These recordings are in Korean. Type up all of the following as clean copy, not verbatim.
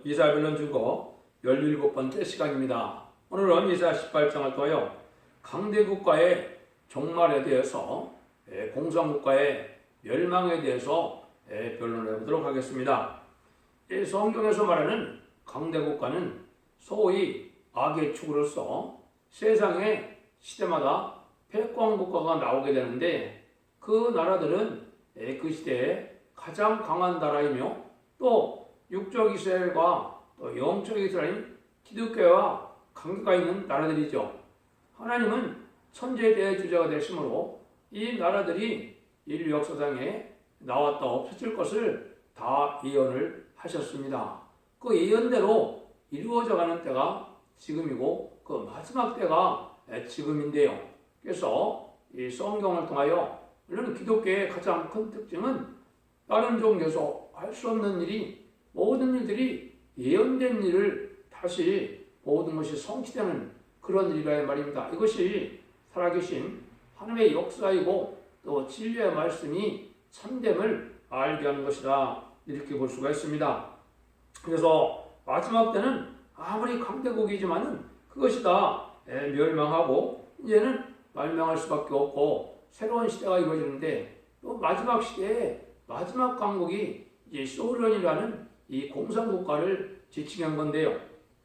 이사야별론 중거 17번째 시간입니다. 오늘은 이사야 18장을 통하여 강대국가의 종말에 대해서 공산국가의 멸망에 대해서 변론을 해보도록 하겠습니다. 이 성경에서 말하는 강대국가는 소위 악의 축으로서 세상의 시대마다 패권국가가 나오게 되는데, 그 나라들은 그 시대에 가장 강한 나라이며 또 육적 이스라엘과 또 영적 이스라엘 기독교와 관계가 있는 나라들이죠. 하나님은 천지의 대주자가 되심으로 이 나라들이 인류 역사상에 나왔다 없어질 것을 다 예언을 하셨습니다. 그 예언대로 이루어져가는 때가 지금이고 그 마지막 때가 지금인데요. 그래서 이 성경을 통하여, 물론 기독교의 가장 큰 특징은 다른 종교에서 할 수 없는 일이, 모든 일들이 예언된 일을 다시 모든 것이 성취되는 그런 일이라 말입니다. 이것이 살아계신 하나님의 역사이고 또 진리의 말씀이 참됨을 알게 하는 것이다, 이렇게 볼 수가 있습니다. 그래서 마지막 때는 아무리 강대국이지만은 그것이 다 멸망하고 이제는 멸망할 수밖에 없고 새로운 시대가 이루어지는데, 또 마지막 시대에 마지막 강국이 이제 소련이라는 이 공산국가를 지칭한 건데요.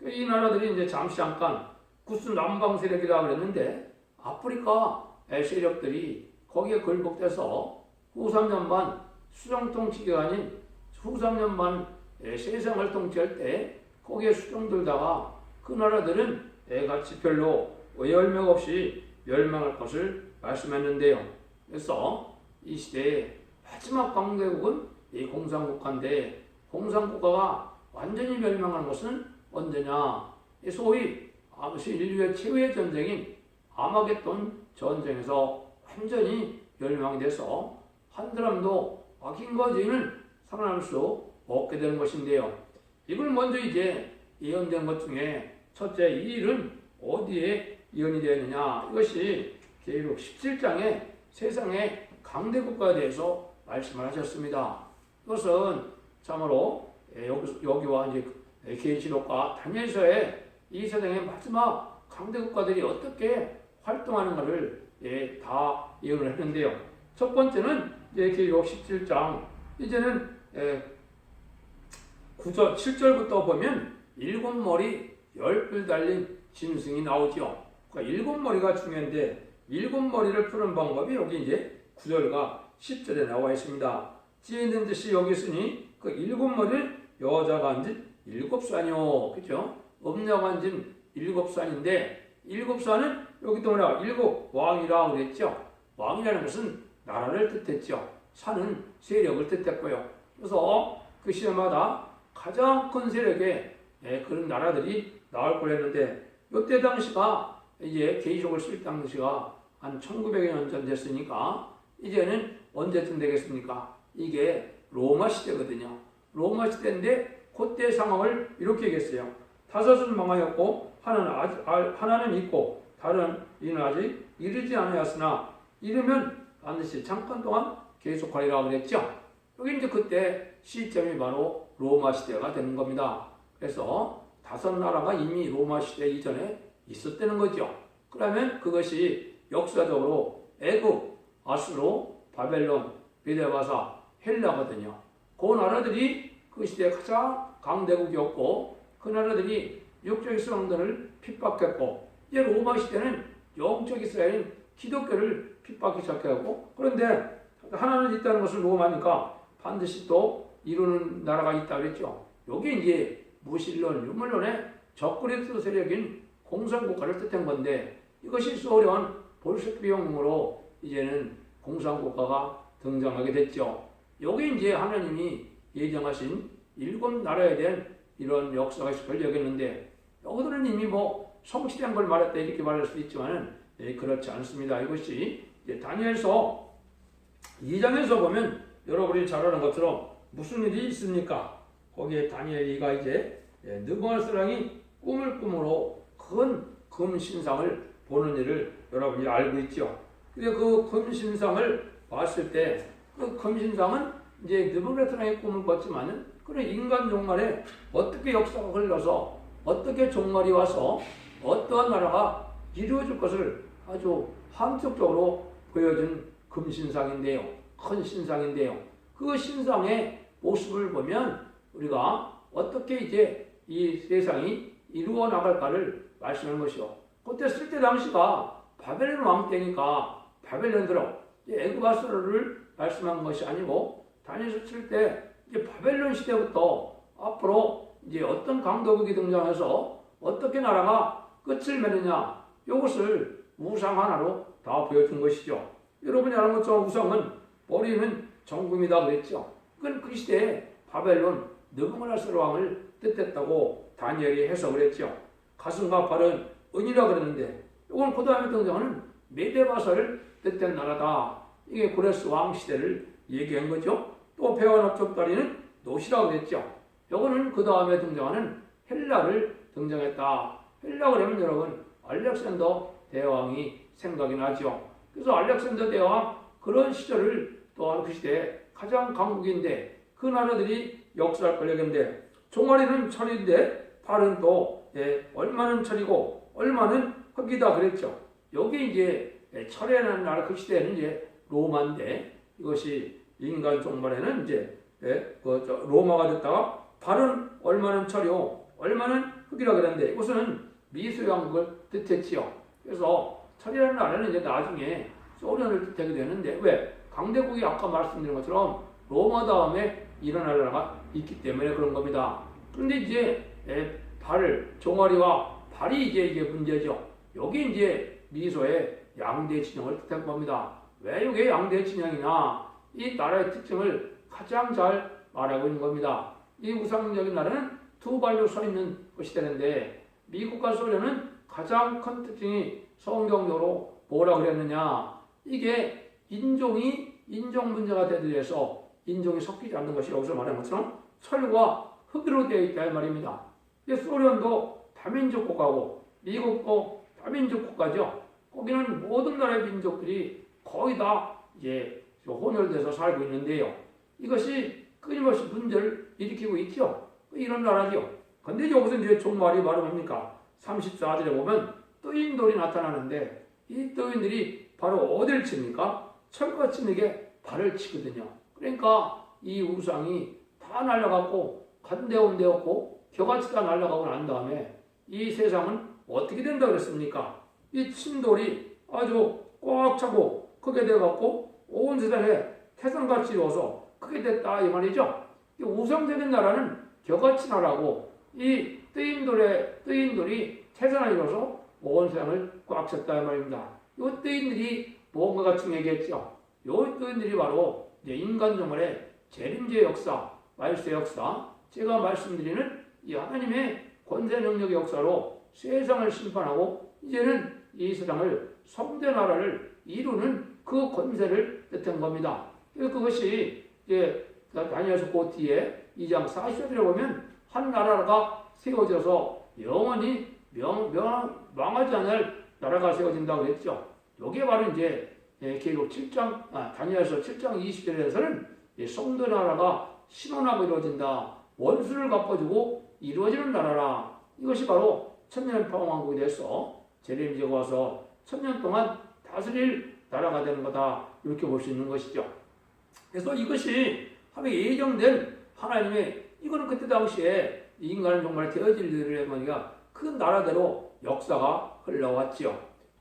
이 나라들이 이제 잠깐 구스 남방 세력이라고 그랬는데, 아프리카 세력들이 거기에 굴복돼서 후 3년 반 수정통치 기간인 후 3년 반 세상을 통치할 때 거기에 수정들다가 그 나라들은 같이 별로 열명 없이 멸망할 것을 말씀했는데요. 그래서 이 시대의 마지막 강대국은 이 공산국가인데, 공산국가가 완전히 멸망하는 것은 언제냐? 소위 인류의 최후의 전쟁인 아마겟돈 전쟁에서 완전히 멸망이 돼서 한 사람도 악인과 죄인을 살아남을 수 없게 되는 것인데요. 이걸 먼저 이제 예언된 것 중에 첫째, 이 일은 어디에 예언이 되느냐? 이것이 계시록 17장에 세상의 강대국가에 대해서 말씀을 하셨습니다. 이것은 참으로 여기와 이제 계시록과 다니엘서의 이 세상의 마지막 강대국가들이 어떻게 활동하는가를 다 예언을 했는데요. 첫 번째는 이제 계시록 17장, 이제는 9절, 7절부터 보면 7머리 10뿔 달린 짐승이 나오죠. 그러니까 7머리가 중요한데, 7머리를 푸는 방법이 여기 이제 9절과 10절에 나와 있습니다. 지혜 있는 듯이 여기 있으니 그 7머리를 여자가 앉은 7산이요. 그죠? 음녀가 앉은 7산인데, 7산은 여기 또 뭐냐? 7왕이라고 그랬죠. 왕이라는 것은 나라를 뜻했죠. 산은 세력을 뜻했고요. 그래서 그 시대마다 가장 큰 세력의 그런 나라들이 나올 거랬는데, 이때 당시가 이제 계시록을 쓸 당시가 한 1900여 년 전 됐으니까 이제는 언제쯤 되겠습니까? 이게 로마 시대거든요. 로마 시대인데 그때 상황을 이렇게 얘기했어요. 다섯은 망하였고 하나는 있고 다른 이는 아직 이르지 않았으나 이르면 반드시 잠깐 동안 계속하리라고 그랬죠. 여기 이제 그때 시점이 바로 로마 시대가 되는 겁니다. 그래서 5나라가 이미 로마 시대 이전에 있었다는 거죠. 그러면 그것이 역사적으로 애굽, 아수르, 바벨론, 메데바사, 헬라거든요. 그 나라들이 그 시대에 가장 강대국이었고, 그 나라들이 육적 이스라엘을 핍박했고, 이제 로마 시대는 영적 이스라엘인 기독교를 핍박하기 시작하고, 그런데 하나는 있다는 것을 로마니까 반드시 또 이루는 나라가 있다 그랬죠. 여기 이제 무신론, 유물론의 적그리스도 세력인 공산국가를 뜻한 건데, 이것이 소련 볼셰비즘으로 이제는 공산국가가 등장하게 됐죠. 여기 이제 하나님이 예정하신 7나라에 대한 이런 역사가 있을 걸 여겼는데, 여기들은 이미 뭐 성취된 걸 말했다 이렇게 말할 수도 있지만은 그렇지 않습니다. 이것이 이제 다니엘서 2장에서 보면 여러분이 잘 아는 것처럼 무슨 일이 있습니까? 거기에 다니엘이가 이제 느부갓네살이 꿈을 꾸므로 큰 금신상을 보는 일을 여러분이 알고 있죠. 근데 그 금신상을 봤을 때 그 금신상은 이제 느부갓네살의 꿈을 꿨지만은 그런 인간 종말에 어떻게 역사가 흘러서 어떻게 종말이 와서 어떠한 나라가 이루어질 것을 아주 함축적으로 보여준 금신상인데요. 큰 신상인데요. 그 신상의 모습을 보면 우리가 어떻게 이제 이 세상이 이루어 나갈까를 말씀하는 것이요. 그때 쓸 때 당시가 바벨론 왕 때니까 바벨론 들어 애굽아수르를 말씀한 것이 아니고 다니엘서 칠 때 이제 바벨론 시대부터 앞으로 이제 어떤 강도국이 등장해서 어떻게 나라가 끝을 맺느냐 이것을 우상 하나로 다 보여준 것이죠. 여러분이 아는 것처럼 우상은 머리는 정금이다 그랬죠. 그건 그 시대에 바벨론 느부갓네살 왕을 뜻했다고 다니엘이 해석을 했죠. 가슴과 발은 은이라 그랬는데 이건 그 다음에 등장하는 메데바사를 뜻한 나라다. 이게 고레스 왕 시대를 얘기한 거죠. 또 배와 납작다리는 노시라고 그랬죠. 이거는 그 다음에 등장하는 헬라를 등장했다. 헬라 그러면 여러분 알렉산더 대왕이 생각이 나죠. 그래서 알렉산더 대왕 그런 시절을 또한 그 시대에 가장 강국인데 그 나라들이 역사할 권력인데 종아리는 철인데 발은 또 얼마는 철이고 얼마는 흙이다 그랬죠. 여기 이제 철이라는 나라 그 시대에는 이제 로마인데 이것이 인간 종말에는 이제 로마가 됐다가 발은 얼마는 철이요 얼마는 흙이라 그랬는데 이것은 미소양국을 뜻했지요. 그래서 철이라는 나라는 이제 나중에 소련을 뜻하게 되는데 왜? 강대국이 아까 말씀드린 것처럼 로마 다음에 일어날 나라가 있기 때문에 그런 겁니다. 그런데 이제 종아리와 발이 이게 문제죠. 여기 이제 미소의 양대 진영을 뜻한 겁니다. 왜 이게 양대 진영이냐? 이 나라의 특징을 가장 잘 말하고 있는 겁니다. 이 우상적인 나라는 두 발로 서 있는 것이 되는데 미국과 소련은 가장 큰 특징이 성경적으로 뭐라 그랬느냐? 이게 인종 문제가 되들여서 인종이 섞이지 않는 것이 여기서 말한 것처럼 철과 흙으로 되어 있다 이 말입니다. 소련도 다민족 국가고 미국도 다민족 국가죠. 거기는 모든 나라의 민족들이 거의 다 이제 혼혈돼서 살고 있는데요. 이것이 끊임없이 문제를 일으키고 있죠. 이런 나라죠. 근데 여기서 이제 종말이 바로 뭡니까? 34절에 보면 뜨인돌이 나타나는데 이 뜨인들이 바로 어디를 칩니까? 철같이 내게 발을 치거든요. 그러니까 이 우상이 다 날아가고 간데온데 없고 겨같이 다 날아가고 난 다음에 이 세상은 어떻게 된다 그랬습니까? 이 침돌이 아주 꽉 차고 크게 돼갖고 온 세상에 태산같이 이루어서 크게 됐다 이 말이죠. 이 우상적인 나라는 겨같이 나라고 이 뜨인돌이 태산을 이루어서 온 세상을 꽉 찼다 이 말입니다. 이 뜨인들이 뭔가가 중요하겠죠. 이 뜨인들이 바로 이제 인간 종말의 재림제의 역사, 말세의 역사, 제가 말씀드리는 이 하나님의 권세 능력의 역사로 세상을 심판하고 이제는 이 세상을 성대 나라를 이루는 그 권세를 뜻한 겁니다. 그것이 이제 다니엘서 그 뒤에 2장 40절에 보면 한 나라가 세워져서 영원히 망하지 않을 나라가 세워진다고 그랬죠. 여기에 바로 이제 계곡 7장, 다니엘서 7장 20절에서는 성도 나라가 신원하고 이루어진다. 원수를 갚아주고 이루어지는 나라라. 이것이 바로 천년 평화왕국이 돼서 재림제가 와서 천년 동안 다스릴 나라가 되는 거다. 이렇게 볼 수 있는 것이죠. 그래서 이것이 하나님의 예정된 하나님의 이거는 그때 당시에 인간은 정말 되어질 일을 말이야 그 나라대로 역사가 흘러왔지요.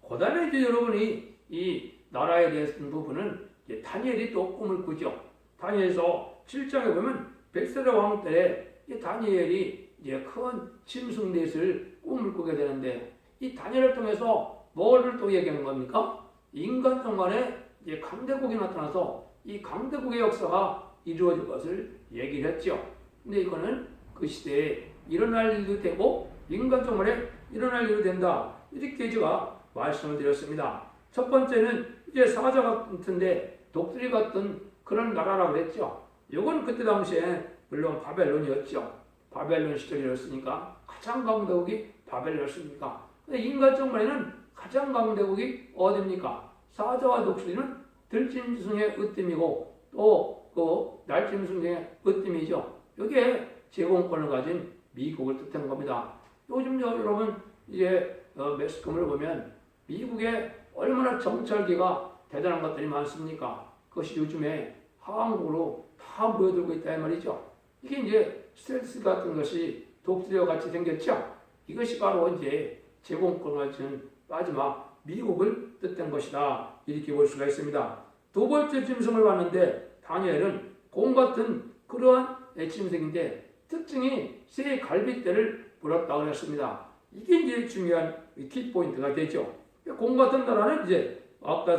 그 다음에 이제 여러분이 이 나라에 대한 부분은 이제 다니엘이 또 꿈을 꾸죠. 다니엘서 7장에 보면 벨사르 왕 때 다니엘이 이제 큰 짐승넷을 꿈을 꾸게 되는데 이 다니엘을 통해서 뭐를 또 얘기하는 겁니까? 인간 동안에 이제 강대국이 나타나서 이 강대국의 역사가 이루어질 것을 얘기를 했죠. 근데 이거는 그 시대에 일어날 일도 되고 인간 종말에 일어날 일도 된다. 이렇게 제가 말씀을 드렸습니다. 첫 번째는 이제 사자 같은데 독수리 같은 그런 나라라고 그랬죠. 이건 그때 당시에 물론 바벨론이었죠. 바벨론 시절이었으니까 가장 강대국이 바벨론이었습니까? 근데 인간 종말에는 가장 강대국이 어디입니까? 사자와 독수리는 들짐승의 으뜸이고 또 그 날짐승의 으뜸이죠. 이게 제공권을 가진 미국을 뜻한 겁니다. 요즘 여러분 이제 매스컴을 보면 미국에 얼마나 정찰기가 대단한 것들이 많습니까? 그것이 요즘에 한국으로 다 모여들고 있다 이 말이죠. 이게 이제 스텔스 같은 것이 독수리와 같이 생겼죠. 이것이 바로 이제 제공권을 가진 마지막 미국을 뜻한 것이다. 이렇게 볼 수가 있습니다. 두 번째 짐승을 봤는데 다니엘은 곰 같은 그러한 짐승인데 특징이 새 갈빗대를 물었다고 했습니다. 이게 이제 중요한 키포인트가 되죠. 곰 같은 나라는 이제 아까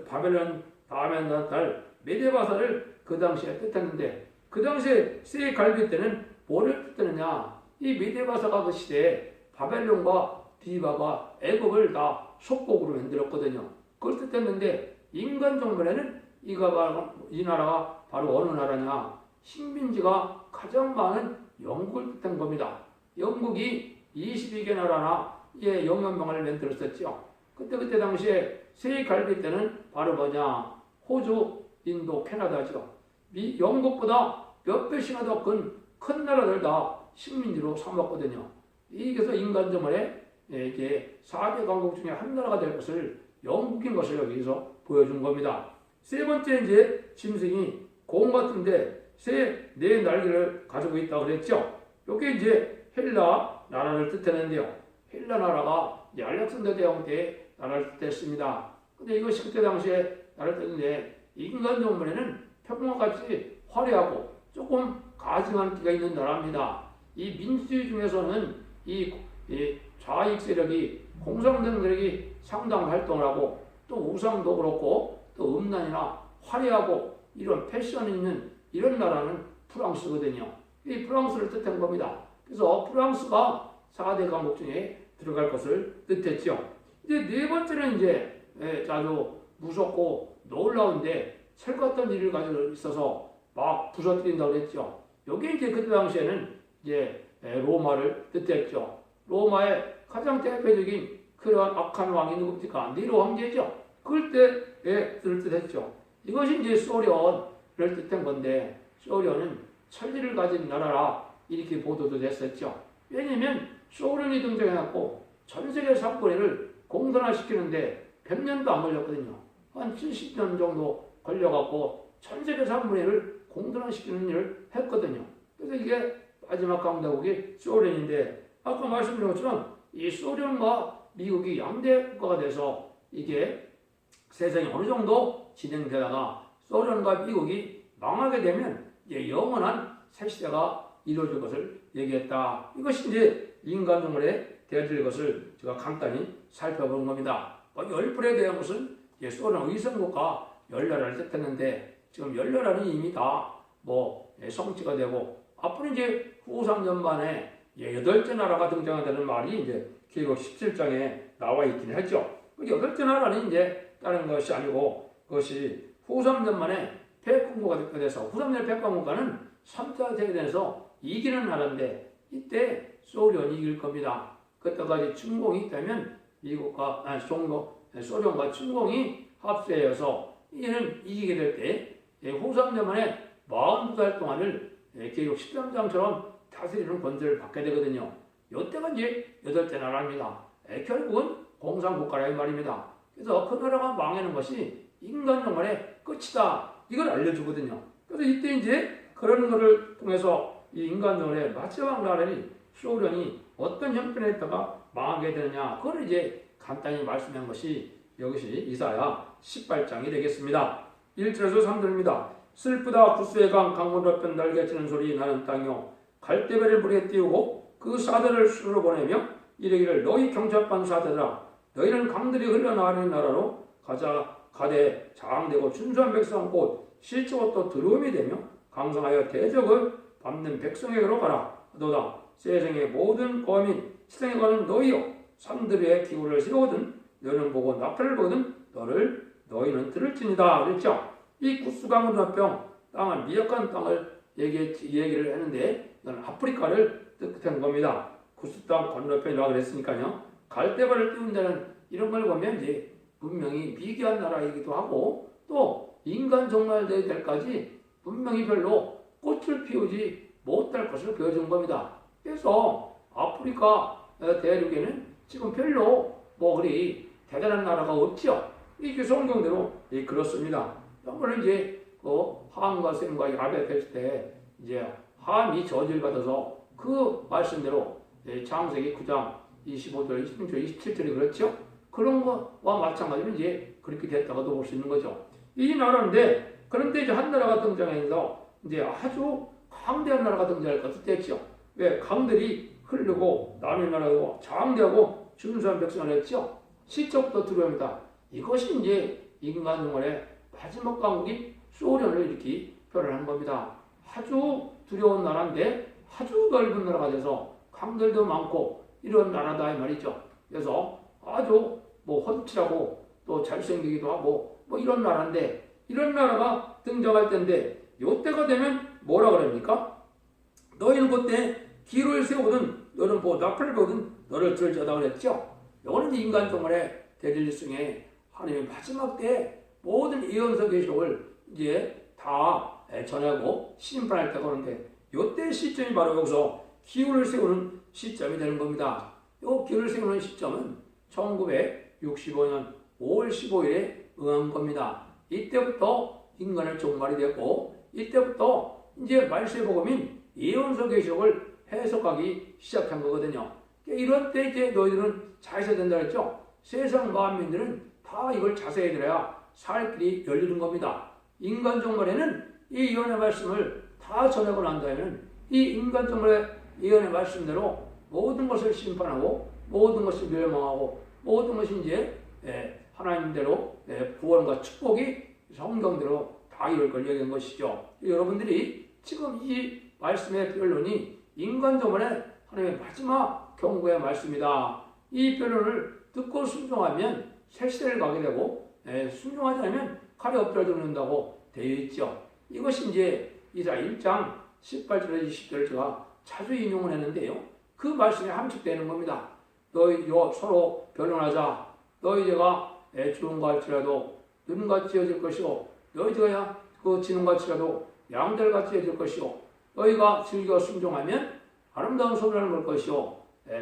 바벨론 다음에 나타날 메데바사를 그 당시에 뜻했는데 그 당시에 새 갈빗대는 뭐를 뜻하느냐? 이 메데바사가 그 시대에 바벨론과 디바가 애굽을 다 속국으로 만들었거든요. 그걸 뜻했는데 인간 정권에는 이 나라가 바로 어느 나라냐? 식민지가 가장 많은 영국을 뜻한 겁니다. 영국이 22개 나라나 영연명을 만들었었죠. 그때 당시에 새 갈빗대는 바로 뭐냐? 호주, 인도, 캐나다죠. 영국보다 몇 배씩이나 더 큰 나라들 다 식민지로 삼았거든요. 이게서 인간정원에 이게 4대 강국 중에 한 나라가 될 것을 영국인 것을 여기서 보여준 겁니다. 세 번째 이제 짐승이 곰 같은데 새 네 날개를 가지고 있다고 그랬죠. 이게 이제 헬라 나라를 뜻하는데요. 헬라 나라가 알렉산더 대왕 때 나라를 뜻했습니다. 근데 이것이 그때 당시에 나라를 뜻했는데 인간 정원에는 평화같이 화려하고 조금 가증한 기가 있는 나라입니다. 이 민주주의 중에서는 이 좌익 세력이 공산당 세력이 상당한 활동을 하고 또 우상도 그렇고 또 음란이나 화려하고 이런 패션이 있는 이런 나라는 프랑스거든요. 이 프랑스를 뜻한 겁니다. 그래서 프랑스가 4대 강국 중에 들어갈 것을 뜻했죠. 이제 네 번째는 이제 아주 무섭고 놀라운데 철 같은 일을 가지고 있어서 막 부서뜨린다고 했죠. 여기 이제 그때 당시에는 이제 로마를 뜻했죠. 로마의 가장 대표적인 그러한 악한 왕이 누굽니까? 네로 황제죠. 그럴 때에 뜻했죠. 이것이 이제 소련을 뜻한 건데 소련은 천리를 가진 나라라 이렇게 보도도 됐었죠. 왜냐면 소련이 등장해갖고 전 세계 상권을 공산화시키는데 100년도 안 걸렸거든요. 한 70년 정도 걸려갖고 전 세계 상권을 공산화시키는 일을 했거든요. 그래서 이게 마지막 강대국이 소련인데 아까 말씀드린 것처럼 이 소련과 미국이 양대 국가가 돼서 이게 세상이 어느 정도 진행되다가 소련과 미국이 망하게 되면 이제 영원한 새 시대가 이루어질 것을 얘기했다. 이것이 이제 인간정원에 대해질 것을 제가 간단히 살펴본 겁니다. 열불에 대한 것은 소련 의성국가 열나라를 뜻했는데 지금 열나라는 이미 다 성취가 되고 앞으로 이제 후 3년 만에 8째 나라가 등장한다는 말이 이제 계곡 17장에 나와 있긴 했죠. 그 8째 나라는 이제 다른 것이 아니고 그것이 후 3년 만에 패권국가가 돼서 후 3년 패권국가는 3차 세계대전에서 이기는 나라인데 이때 소련이 이길 겁니다. 그때까지 춘공이 있다면 소련과 춘공이 합세해서 이는 이기게 될 때 후 3년 만에 42달 동안을 계곡 13장처럼 다스리는 권세를 받게 되거든요. 이때가 이제 8째 나라입니다. 결국은 공산국가라 이 말입니다. 그래서 그 나라가 망하는 것이 인간 영혼의 끝이다. 이걸 알려주거든요. 그래서 이때 이제 그런 것을 통해서 이 인간 영혼의 마지막 나라인 소련이 어떤 형편에 있다가 망하게 되느냐. 그걸 이제 간단히 말씀한 것이 이것이 이사야 18장이 되겠습니다. 1절에서 3절입니다. 슬프다 구스의 강 강건너편 날개치는 소리 나는 땅이요 갈대배를 물에 띄우고 그 사대를 수로 보내며 이르기를 너희 경첩한 사대들아 너희는 강들이 흘러나가는 나라로 가되 장되고 준수한 백성 곧 시초가 또 두려움이 되며 강성하여 대적을 밟는 백성에게로 가라. 너다 세상의 모든 거민 시장에 가는 너희여 산들 위에 기구를 세우든 너는 보고 나팔을 보든 너희는 들을지니다. 그랬죠. 이 구스강 건너편 땅은 미약한 땅을 얘기를 했는데 이건 아프리카를 뜻한 겁니다. 구스 땅 건너편이라고 그랬으니까요. 갈대발을 띄운다는 이런 걸 보면 이제 분명히 미개한 나라이기도 하고 또 인간 정말 될 때까지 분명히 별로 꽃을 피우지 못할 것을 보여준 겁니다. 그래서 아프리카 대륙에는 지금 별로 뭐 그리 대단한 나라가 없죠. 이게 성경대로 그렇습니다. 물론 이제 그 함과 셈과 야벳했을 때 이제 함이 저주를 받아서 그 말씀대로 창세기 9장 25절, 26절, 27절이 그렇죠. 그런 거와 마찬가지로 이제 그렇게 됐다고도 볼 수 있는 거죠. 이 나라인데 그런데 이제 한 나라가 등장해서 이제 아주 강대한 나라가 등장할 것도 됐죠. 왜? 강들이 흐르고 남의 나라도 장대하고 준수한 백성을 했죠. 시적부터 들어옵니다. 이것이 이제 인간 생활의 마지막 강국인 소련을 이렇게 표현한 겁니다. 아주 두려운 나라인데 아주 넓은 나라가 돼서 강들도 많고 이런 나라다 이 말이죠. 그래서 아주 뭐 훤칠하고 또 잘생기기도 하고 뭐 이런 나라인데 이런 나라가 등장할 텐데 요때가 되면 뭐라 그럽니까? 너희는 그때 기를 세우든 너는 뭐 납을 보든 너를 들자다 그랬죠. 이거는 인간 생활의 대질성에 하나님의 마지막 때 모든 예언서 계시록을 이제 다 전하고 심판할 때가 오는데 요때 시점이 바로 여기서 기울을 세우는 시점이 되는 겁니다. 요 기울을 세우는 시점은 1965년 5월 15일에 응한 겁니다. 이때부터 인간의 종말이 됐고 이때부터 이제 말세의 복음인 예언서 계시록을 해석하기 시작한 거거든요. 이런 때 이제 너희들은 잘 있어야 된다 그랬죠. 세상 만민들은 다 이걸 자세히 들어야 살 길이 열리는 겁니다. 인간 종말에는 이 예언의 말씀을 다 전하고 난 다음에는 이 인간 종말의 예언의 말씀대로 모든 것을 심판하고 모든 것을 멸망하고 모든 것이 이제 하나님대로 구원과 축복이 성경대로 다 이룰 걸 얘기한 것이죠. 여러분들이 지금 이 말씀의 변론이 인간 종말의 하나님의 마지막 경고의 말씀이다. 이 변론을 듣고 순종하면 새 시대를 가게 되고 순종하지 않으면 칼에 엎드려 죽는다고 되어 있죠. 이것이 이제 이사 1장 18절에서 20절을 제가 자주 인용을 했는데요. 그 말씀에 함축되는 겁니다. 너희 서로 변론하자. 너희 죄가 죽은 것 같이라도 눈같이 여질 것이요. 너희 죄가 그 지는 것 같이라도 양들같이 여질 것이요. 너희가 즐겨 순종하면 아름다운 소리를 볼 것이요.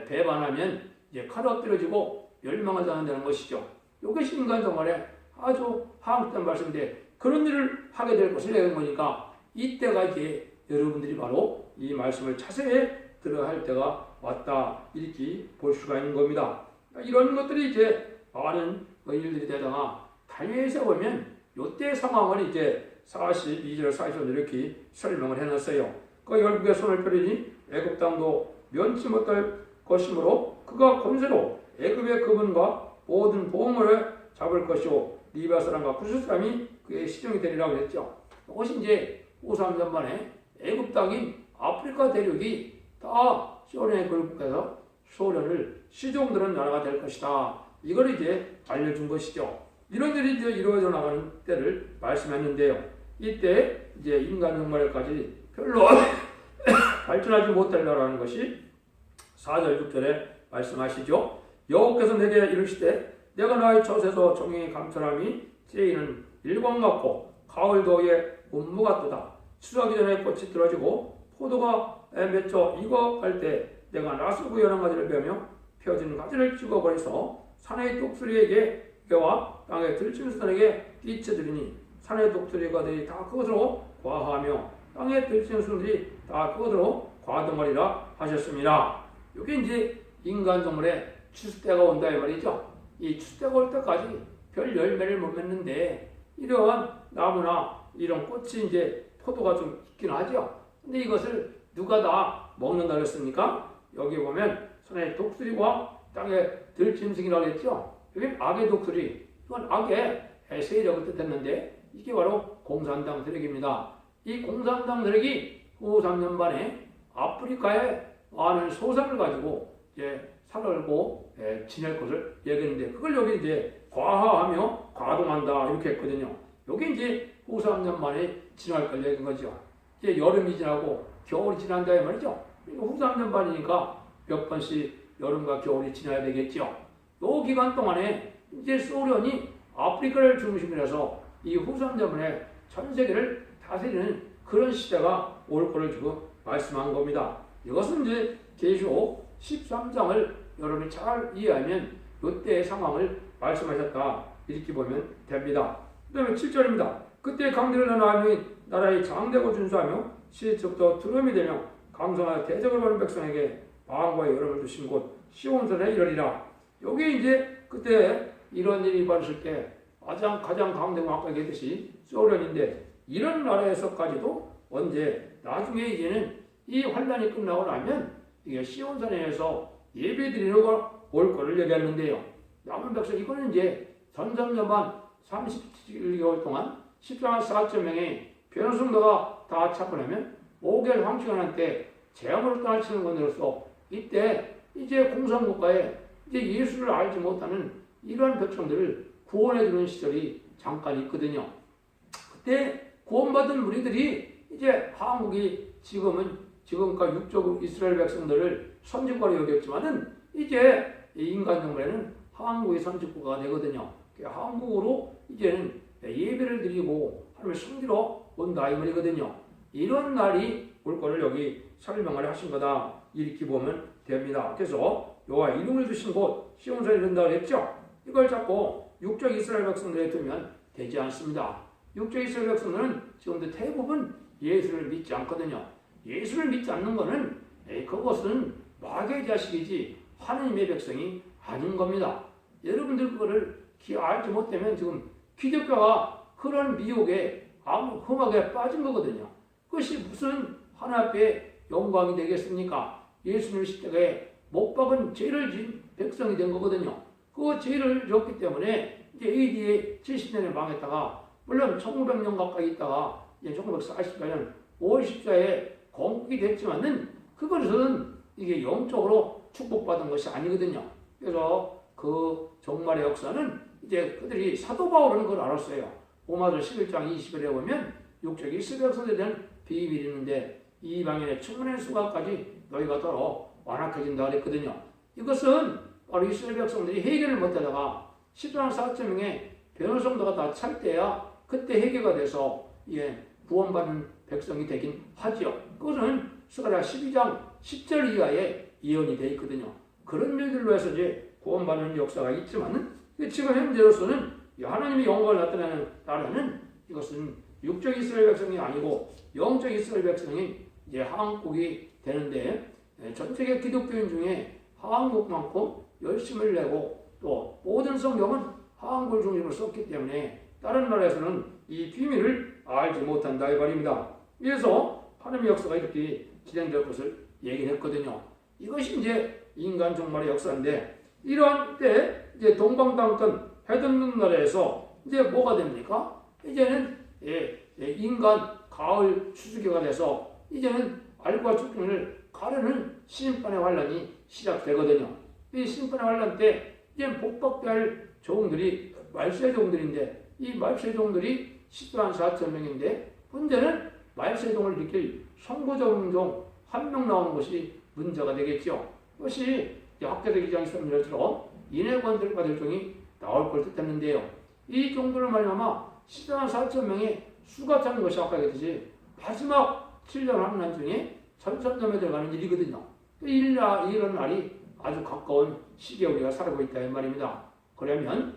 배반하면 이제 칼 엎드려지고 멸망하지 않는다는 것이죠. 이것이 인간 생활에 아주 한국된 말씀인데 그런 일을 하게 될 것을 얘기한 거니까 이때가 이제 여러분들이 바로 이 말씀을 자세히 들어야 할 때가 왔다 이렇게 볼 수가 있는 겁니다. 이런 것들이 이제 많은 일들이 되다가 다니엘서 보면 이때 상황을 이제 42절 40절 이렇게 설명을 해놨어요. 그 열국의 손을 펴리니 애굽 땅도 면치 못할 것이므로 그가 권세로 애굽의 그분과 모든 보물을 잡을 것이요 리바 사람과 구스 사람이 그의 시종이 되리라고 했죠. 이것이 이제 5~3년 만에 애굽 땅인 아프리카 대륙이 다 소련에 굴복해서 소련을 시종드는 나라가 될 것이다. 이걸 이제 알려준 것이죠. 이런 일이 이제 이루어져 나가는 때를 말씀했는데요. 이때 이제 인간 종말까지 별로 발전하지 못하리라는 것이 4절 6절에 말씀하시죠. 여호와께서 내게 이르시되 내가 나의 젖에서 정령이 감천함이 째이는 일광 같고 가을 더위에 운무 같도다. 추수하기 전에 꽃이 떨어지고 포도가 맺혀 익어갈 때 내가 나수구 여러 가지를 베며 펴진 가지를 찍어버려서 산의 독수리에게 와 땅의 들짐승들에게 끼쳐드리니 산의 독수리가들이 다 그것으로 과하며 땅의 들짐승들이 다 그것으로 과동하리라 하셨습니다. 이게 이제 인간 종말의 추수 때가 온다 이 말이죠. 이 추수 때가 올 때까지 별 열매를 못 맺는데 이러한 나무나 이런 꽃이 이제 포도가 좀 있긴 하죠. 근데 이것을 누가 다 먹는다 그랬습니까? 여기 보면 산의 독수리와 땅의 들짐승이라고 했죠. 여기 악의 독수리, 이건 악의 세력을 뜻했는데 이게 바로 공산당 세력입니다. 이 공산당 세력이 후 3년 만에 아프리카에 많은 소산을 가지고 이제 살고 지낼 것을 얘기했는데 그걸 여기 이제 과하하며 과동한다 이렇게 했거든요. 여기 이제 후 3년 만에 지날 걸 얘기한 거죠. 이제 여름이 지나고 겨울이 지난다 이 말이죠. 후 3년 만이니까 몇 번씩 여름과 겨울이 지나야 되겠죠. 이 기간 동안에 이제 소련이 아프리카를 중심으로 해서 이 후 3년 만에 전 세계를 다스리는 그런 시대가 올 거를 지금 말씀한 겁니다. 이것은 이제 계시록 13장을 여러분이 잘 이해하면 이때의 상황을 말씀하셨다 이렇게 보면 됩니다. 그 다음에 7절입니다. 그때 강대를 나누니 나라의 장대고 준수하며 시에서부터 두려움이 되며 강성하여 대적을 받는 백성에게 마음과 여름을 주신 곳 시온산에 이르리라. 여기 이제 그때 이런 일이 벌어질 때 가장 강대고 아까 얘기했듯이 소련인데 이런 나라에서까지도 언제 나중에 이제는 이 환란이 끝나고 나면 이게 시온산에서 예배드리러 올 거를 얘기했는데요. 남은 백성 이거는 이제 전성년만 37개월 동안 14만 4천 명의 변호성도가 다 차분하면 5개월 황치관한테 재앙으로 떠나치는 것으로서 이때 이제 공산국가에 이제 예수를 알지 못하는 이러한 백성들을 구원해주는 시절이 잠깐 있거든요. 그때 구원받은 무리들이 이제 한국이 지금까지 육족 이스라엘 백성들을 선지국가로 여겼지만은 이제 인간 정부에는 한국의 선지국가가 되거든요. 한국으로 이제는 예배를 드리고 하나님의 성지로 온다 이 말이거든요. 이런 날이 올 거를 여기 설명을 하신 거다 이렇게 보면 됩니다. 그래서 여호와 이름을 주신 곳 시온산에 이른다 그랬죠. 이걸 잡고 육적 이스라엘 백성들에 두면 되지 않습니다. 육적 이스라엘 백성들은 지금도 대부분 예수를 믿지 않거든요. 예수를 믿지 않는 것은 그것은 마귀의 자식이지 하나님의 백성이 아닌 겁니다. 여러분들 그거를 알지 못하면 지금 기독교가 그런 미혹에 험하게 빠진 거거든요. 그것이 무슨 하나님 앞에 영광이 되겠습니까? 예수님 십자가에 못 박은 죄를 진 백성이 된 거거든요. 그 죄를 졌기 때문에 이제 AD 70년에 망했다가 물론 1900년 가까이 있다가 이제 1948년 5월 14일에 건국이 됐지만은 그것은 이게 영적으로 축복받은 것이 아니거든요. 그래서 그 종말의 역사는 이제 그들이 사도 바울은 그걸 알았어요. 로마서 11장 20절에 보면 육적이 이스라엘 백성들에 대한 비밀이 있는데 이방인의 충분한 수가까지 너희가 더러 완악해진다 그랬거든요. 이것은 바로 이스라엘 백성들이 해결을 못하다가 10만 4천 명의 변호성도가 다 찰 때야 그때 해결가 돼서 구원받는 백성이 되긴 하지요. 그것은 스가랴 12장 10절 이하에 예언이 되어 있거든요. 그런 일들로 해서 이제 구원받는 역사가 있지만은 지금 현재로서는 하나님의 영광을 나타내는 나라는 이것은 육적 이스라엘 백성이 아니고 영적 이스라엘 백성이 이제 한국이 되는데 전 세계 기독교인 중에 한국만큼 열심을 내고 또 모든 성경은 한국을 중심으로 썼기 때문에 다른 나라에서는 이 비밀을 알지 못한다 이 말입니다. 그래서 하나님의 역사가 이렇게 진행될 것을 얘기했거든요. 이것이 이제 인간 종말의 역사인데 이런 때 이제 동방땅ton 해돋는 나라에서 이제 뭐가 됩니까? 이제는 인간 가을 추수기가 돼서 이제는 알과 죽음을 가르는 심판의 환란이 시작되거든요. 이 심판의 환란 때 이제 복박될 종들이 말세 종들인데 이 말세 종들이 10만 4천 명인데 문제는 말세 종을 일으킬 선구종 한 명 나오는 것이 문제가 되겠죠. 그것이 학계대 기장 13절처럼 인해관들 받을 종이 나올 걸 뜻했는데요. 이 종들을 말미암아 10만 4천 명의 수가 차는 것이 아까 얘기했듯이 마지막 7년 환란 중에 전선점에 들어가는 일이거든요. 이런 날이 아주 가까운 시기에 우리가 살고 있다 이 말입니다. 그러면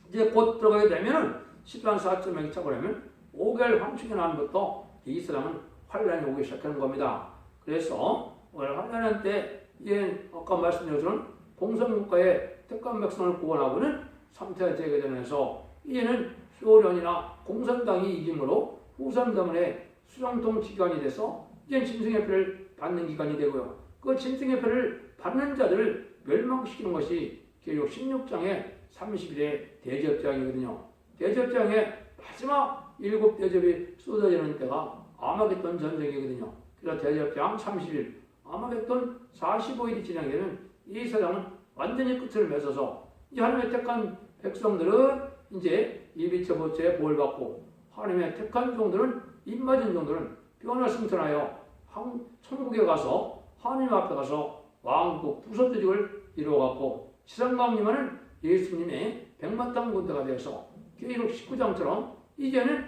이제 곧 들어가게 되면 10만 4천 명이 차고라면 5개월 황충이 나는부터 이스라엘은 환란이 오기 시작하는 겁니다. 그래서 환란한 때 이제 아까 말씀드린 것처럼 공산국가의 택한 백성을 구원하고는 3차 대대전에서 이제는 소련이나 공산당이 이김으로 후산 때문에 수령통 기관이 돼서 이제 짐승의 표를 받는 기관이 되고요. 그 짐승의 표를 받는 자들을 멸망시키는 것이 계시록 16장의 30일의 대접장이거든요. 대접장의 마지막 7대접이 쏟아지는 때가 아마겟돈 전쟁이거든요. 그래서 대접장 30일, 아마겟돈 45일이 진행되면 이 세상은 완전히 끝을 맺어서 이제 하나님의 택한 백성들은 이제 이비처보처에 보호를 받고 하나님의 택한 종들은 입맞은 종들은 변화 승천하여 천국에 가서 하나님 앞에 가서 왕국 부서조직을 이루어갖고 지상강림하는 예수님의 백만땅 군대가 되어서 계시록 19장처럼 이제는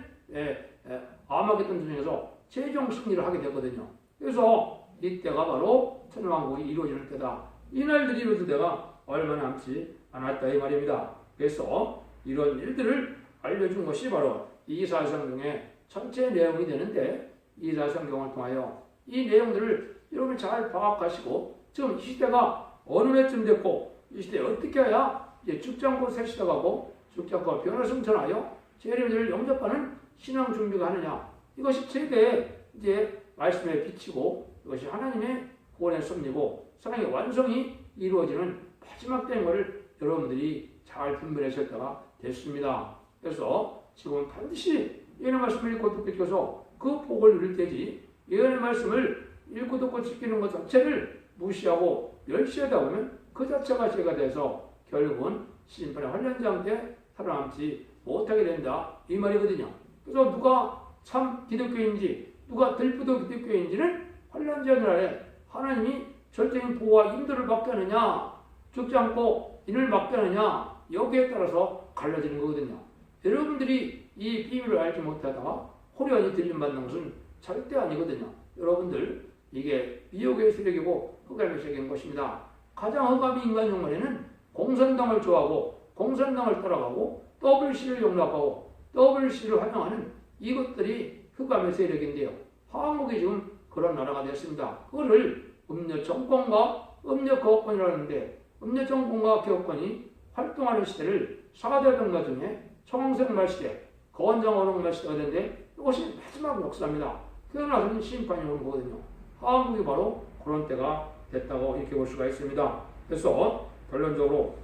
아마겟돈 전쟁에서 최종 승리를 하게 되거든요. 그래서 이때가 바로 천왕국이 이루어지는 때다. 이 날들이 이루어질 때가 얼마 남지 않았다 이 말입니다. 그래서 이런 일들을 알려준 것이 바로 이사야성경의 전체 내용이 되는데 이사야성경을 통하여 이 내용들을 여러분 잘 파악하시고 지금 이 시대가 어느 해쯤 됐고 이 시대에 어떻게 해야 이제 죽지 않고 새 시대가 가고 죽지 않고 변화 승천하여 재림들을 영접하는 신앙 준비가 하느냐 이것이 최대의 이제 말씀에 비치고 이것이 하나님의 구원의 섭리고 사랑의 완성이 이루어지는 마지막 때인 것을 여러분들이 잘 분별하실 때가 됐습니다. 그래서 지금 반드시 예언의 말씀을 읽고 듣고 지켜서 그 복을 누릴 때지 예언의 말씀을 읽고 듣고 지키는 것 자체를 무시하고 멸시하다 보면 그 자체가 죄가 돼서 결국은 심판의 환란장 때 살아남지 못하게 된다 이 말이거든요. 그래서 누가 참 기독교인지 누가 들부도 기독교인지는 환란장 날에 하나님이 절대적인 보호와 인도를 받게 하느냐 죽지 않고 인을 받게 하느냐 여기에 따라서 갈라지는 거거든요. 여러분들이 이 비밀을 알지 못하다가 호련히 들림받는 것은 절대 아니거든요. 여러분들 이게 미혹의 세력이고 흑암의 세력인 것입니다. 가장 흑암이 인간 영혼에는 공산당을 좋아하고 공산당을 따라가고 WC를 용납하고 WC를 환영하는 이것들이 흑암의 세력인데요. 한국이 지금 그런 나라가 됐습니다. 그거를 음료 정권과 음료 거업권이라는데 음료 정권과 기업권이 활동하는 시대를 4대 병가 중에 청생말 시대, 건장어록말 시대가 되는데 이것이 마지막 역사입니다. 그러나서는 심판이 오는 거거든요. 한국이 바로 그런 때가 됐다고 이렇게 볼 수가 있습니다. 그래서 결론적으로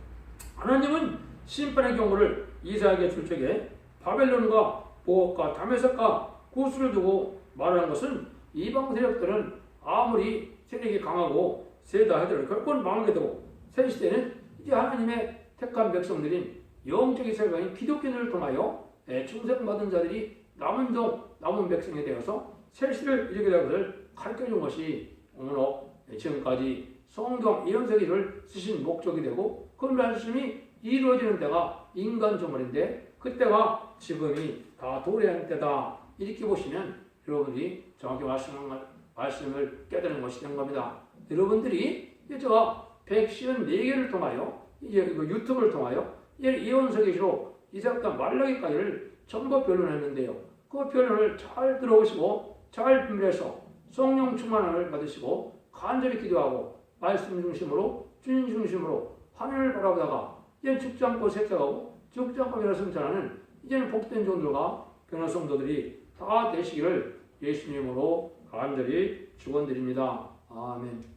하나님은 심판의 경고를 이사야에게 줄 적에 바벨론과 보업과 다메섹과 구스를 두고 말하는 것은 이방 세력들은 아무리 세력이 강하고 세다 하더라도 결국은 망하게 되고 새 시대는 이제 하나님의 택한 백성들인 영적인 세력인 기독교인을 통하여 충성받은 자들이 남은 백성이 되어서 새 시대를 이루게 될 것을 가르쳐준 것이 오늘 지금까지 성경 예언서기를 쓰신 목적이 되고 그 말씀이 이루어지는 때가 인간 조물인데 그때가 지금이 다 도래한 때다 이렇게 보시면 여러분들이 정확히 말씀을 깨달은 것이 된 겁니다. 여러분들이 이제 제가 154개를 통하여 이제 유튜브를 통하여 예언서기로 이사야부터 말라기까지를 전부 변론했는데요. 그 변론을 잘 들어보시고 잘 분별해서 성령 충만함을 받으시고 간절히 기도하고 말씀 중심으로 주님 중심으로 하늘을 바라보다가 이제 죽지 않고 셋째가고 죽지 않고 변화 승천하는 이제는 복된 종들과 변화 성도들이 다 되시기를 예수님으로 간절히 축원드립니다. 아멘.